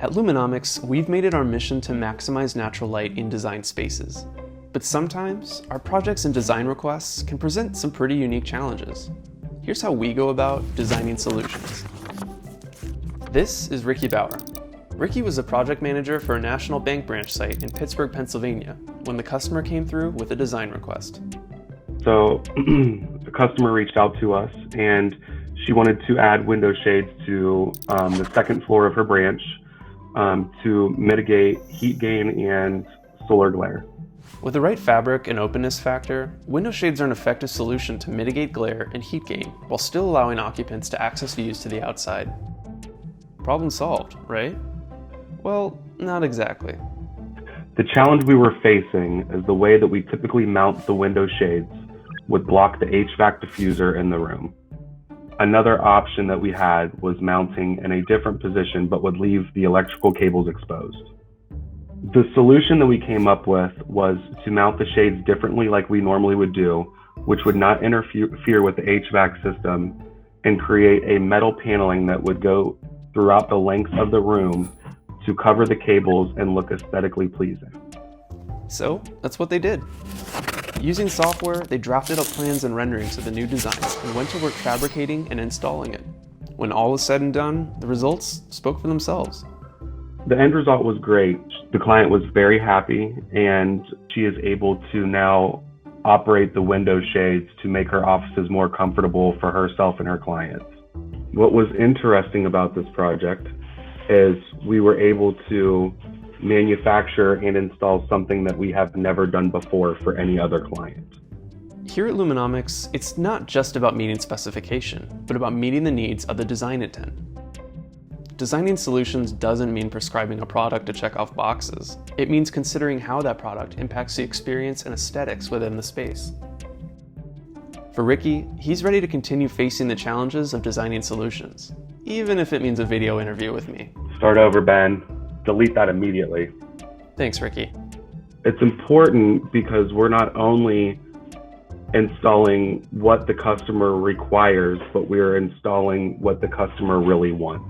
At Lumenomics, we've made it our mission to maximize natural light in design spaces. But sometimes, our projects and design requests can present some pretty unique challenges. Here's how we go about designing solutions. This is Ricky Bauer. Ricky was a project manager for a national bank branch site in Pittsburgh, Pennsylvania, when the customer came through with a design request. So the customer reached out to us and she wanted to add window shades to the second floor of her branch to mitigate heat gain and solar glare. With the right fabric and openness factor, window shades are an effective solution to mitigate glare and heat gain while still allowing occupants to access views to the outside. Problem solved, right? Well, not exactly. The challenge we were facing is the way that we typically mount the window shades would block the HVAC diffuser in the room. Another option that we had was mounting in a different position but would leave the electrical cables exposed. The solution that we came up with was to mount the shades differently like we normally would do, which would not interfere with the HVAC system and create a metal paneling that would go throughout the length of the room to cover the cables and look aesthetically pleasing. So that's what they did. Using software, they drafted up plans and renderings of the new design and went to work fabricating and installing it. When all was said and done, the results spoke for themselves. The end result was great. The client was very happy and she is able to now operate the window shades to make her offices more comfortable for herself and her clients. What was interesting about this project is we were able to manufacture and install something that we have never done before for any other client. Here at Lumenomics, it's not just about meeting specification, but about meeting the needs of the design intent. Designing solutions doesn't mean prescribing a product to check off boxes. It means considering how that product impacts the experience and aesthetics within the space. For Ricky, he's ready to continue facing the challenges of designing solutions, even if it means a video interview with me. Start over, Ben. Delete that immediately. Thanks, Ricky. It's important because we're not only installing what the customer requires, but we're installing what the customer really wants.